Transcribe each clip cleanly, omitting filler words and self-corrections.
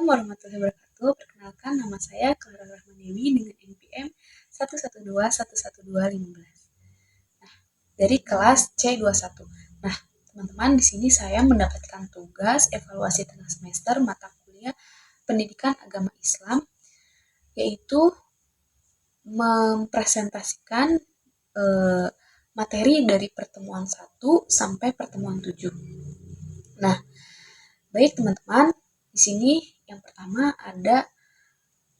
warahmatullahi wabarakatuh. Perkenalkan, nama saya Clara Rahmadewi dengan NPM 112111215. Nah, dari kelas C21. Nah, teman-teman, di sini saya mendapatkan tugas evaluasi tengah semester mata kuliah Pendidikan Agama Islam, yaitu mempresentasikan materi dari pertemuan 1 sampai pertemuan 7. Nah, baik teman-teman, di sini yang pertama ada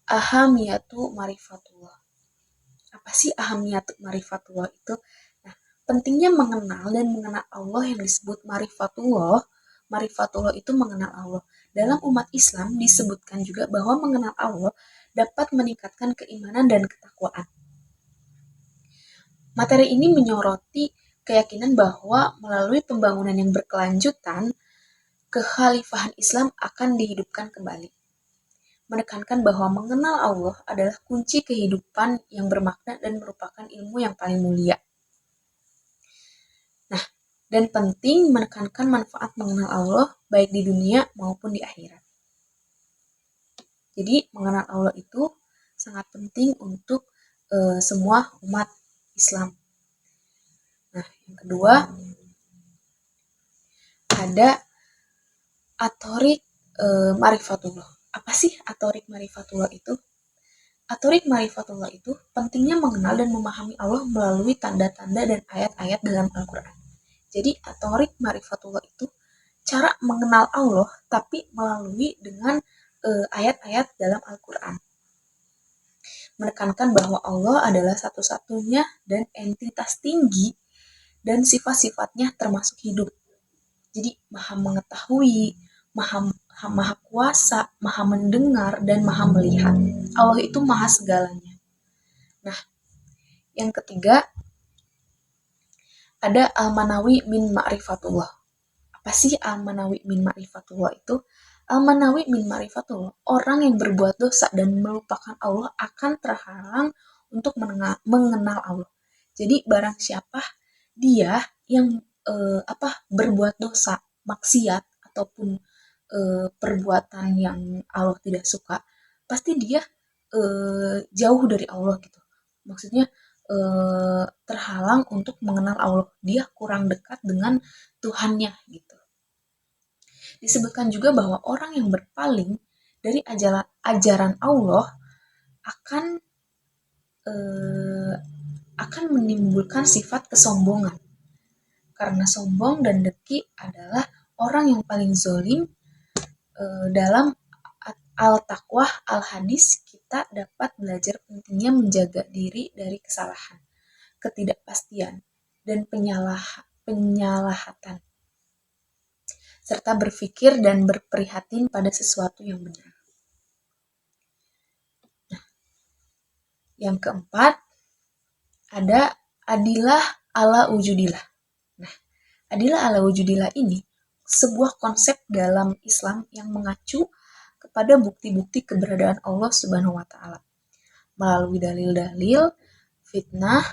ahamiyatu marifatullah. Apa sih ahamiyatu marifatullah itu? Nah, pentingnya mengenal dan mengenal Allah yang disebut marifatullah. Marifatullah itu mengenal Allah. Dalam umat Islam disebutkan juga bahwa mengenal Allah dapat meningkatkan keimanan dan ketakwaan. Materi ini menyoroti keyakinan bahwa melalui pembangunan yang berkelanjutan, kekhalifahan Islam akan dihidupkan kembali. Menekankan bahwa mengenal Allah adalah kunci kehidupan yang bermakna dan merupakan ilmu yang paling mulia. Nah, dan penting menekankan manfaat mengenal Allah baik di dunia maupun di akhirat. Jadi, mengenal Allah itu sangat penting untuk semua umat Islam. Nah, yang kedua ada atorik marifatullah. Apa sih atorik marifatullah itu? Atorik marifatullah itu pentingnya mengenal dan memahami Allah melalui tanda-tanda dan ayat-ayat dalam Al-Quran. Jadi atorik marifatullah itu cara mengenal Allah tapi melalui dengan ayat-ayat dalam Al-Quran. Menekankan bahwa Allah adalah satu-satunya dan entitas tinggi dan sifat-sifatnya termasuk hidup. Jadi maha mengetahui, maha kuasa, maha mendengar, dan maha melihat. Allah itu maha segalanya. Nah, yang ketiga ada al-manawi min ma'rifatullah. Apa sih al-manawi min ma'rifatullah itu? Al-manawi min ma'rifatullah, orang yang berbuat dosa dan melupakan Allah akan terhalang untuk mengenal Allah. Jadi barang siapa dia yang berbuat dosa, maksiat ataupun perbuatan yang Allah tidak suka, pasti dia jauh dari Allah gitu. Maksudnya terhalang untuk mengenal Allah. Dia kurang dekat dengan Tuhannya gitu. Disebutkan juga bahwa orang yang berpaling dari ajaran Allah akan menimbulkan sifat kesombongan. Karena sombong dan dengki adalah orang yang paling zolim. Dalam Al-Taqwah Al-Hadis kita dapat belajar pentingnya menjaga diri dari kesalahan, ketidakpastian, dan penyalahatan, serta berpikir dan berprihatin pada sesuatu yang benar. Nah, yang keempat ada adilah ala wujudillah. Nah, adilah ala wujudillah ini sebuah konsep dalam Islam yang mengacu kepada bukti-bukti keberadaan Allah Subhanahu wa Ta'ala melalui dalil-dalil, fitrah,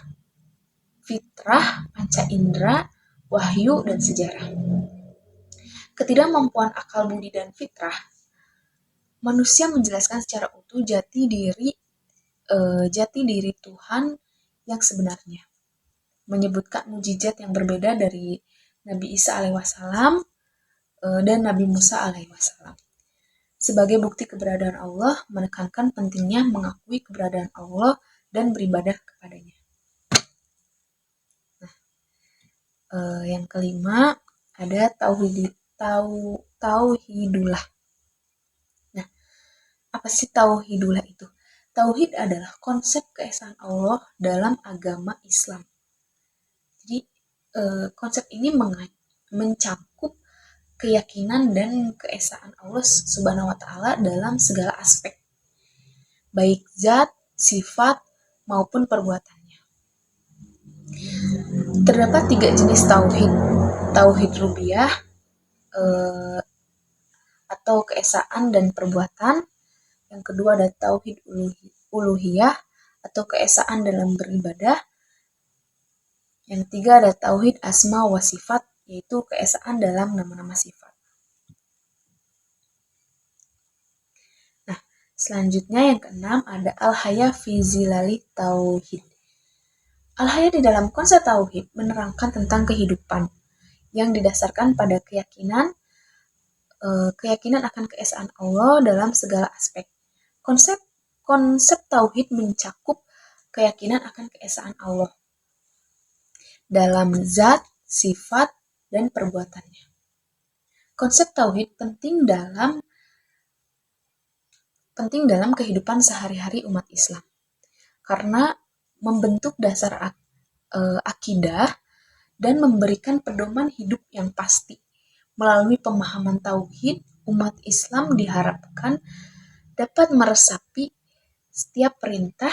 panca indera, wahyu, dan sejarah. Ketidakmampuan akal budi dan fitrah, manusia menjelaskan secara utuh jati diri Tuhan yang sebenarnya, menyebutkan mukjizat yang berbeda dari Nabi Isa alaihissalam dan Nabi Musa alaihissalam. Sebagai bukti keberadaan Allah, menekankan pentingnya mengakui keberadaan Allah dan beribadah kepadanya. Nah, yang kelima ada tauhidullah. Nah, apa sih tauhidullah itu? Tauhid adalah konsep keesaan Allah dalam agama Islam. Jadi konsep ini mencakup keyakinan dan keesaan Allah Subhanahu wa Ta'ala dalam segala aspek, baik zat, sifat, maupun perbuatannya. Terdapat 3 jenis tauhid. Tauhid rububiyah atau keesaan dan perbuatan. Yang kedua ada tauhid uluhiyah atau keesaan dalam beribadah. Yang ketiga ada tauhid asma wa sifat, yaitu keesaan dalam nama-nama sifat. Selanjutnya yang keenam ada al-haya fi zilali tauhid. Al-haya di dalam konsep tauhid menerangkan tentang kehidupan yang didasarkan pada keyakinan akan keesaan Allah dalam segala aspek. Konsep konsep tauhid mencakup keyakinan akan keesaan Allah dalam zat, sifat, dan perbuatannya. Konsep tauhid penting dalam kehidupan sehari-hari umat Islam karena membentuk dasar akidah dan memberikan pedoman hidup yang pasti. Melalui pemahaman tauhid, umat Islam diharapkan dapat meresapi setiap perintah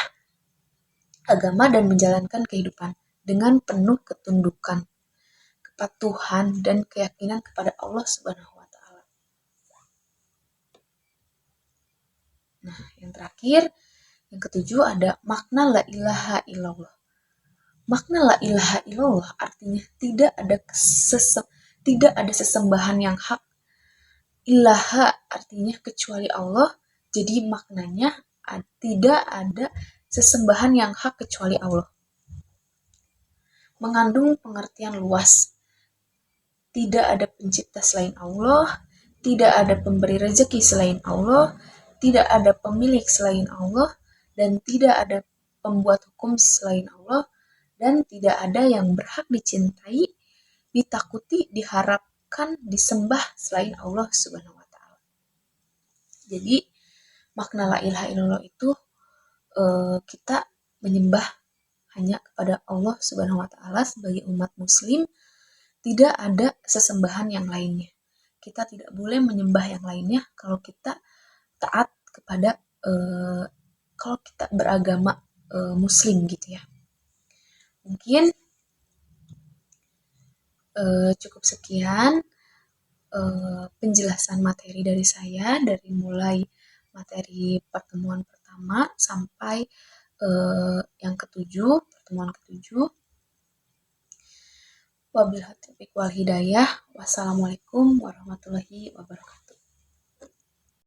agama dan menjalankan kehidupan dengan penuh ketundukan, kepatuhan, dan keyakinan kepada Allah Subhanahu wa taala. Nah, yang terakhir, yang ketujuh ada makna la ilaha illallah. Makna la ilaha illallah artinya tidak ada sesembahan yang hak. Ilaha artinya kecuali Allah, jadi maknanya tidak ada sesembahan yang hak kecuali Allah. Mengandung pengertian luas. Tidak ada pencipta selain Allah, tidak ada pemberi rezeki selain Allah, tidak ada pemilik selain Allah, dan tidak ada pembuat hukum selain Allah, dan tidak ada yang berhak dicintai, ditakuti, diharapkan, disembah selain Allah Subhanahu wa taala. Jadi makna la ilaha illallah itu kita menyembah hanya kepada Allah Subhanahu wa taala sebagai umat muslim, tidak ada sesembahan yang lainnya. Kita tidak boleh menyembah yang lainnya kalau kita taat kepada kalau kita beragama muslim gitu ya. Mungkin cukup sekian penjelasan materi dari saya dari mulai materi pertemuan pertama sampai yang ketujuh, pertemuan ketujuh. Wabillahi taufiq wal hidayah. Wassalamualaikum warahmatullahi wabarakatuh.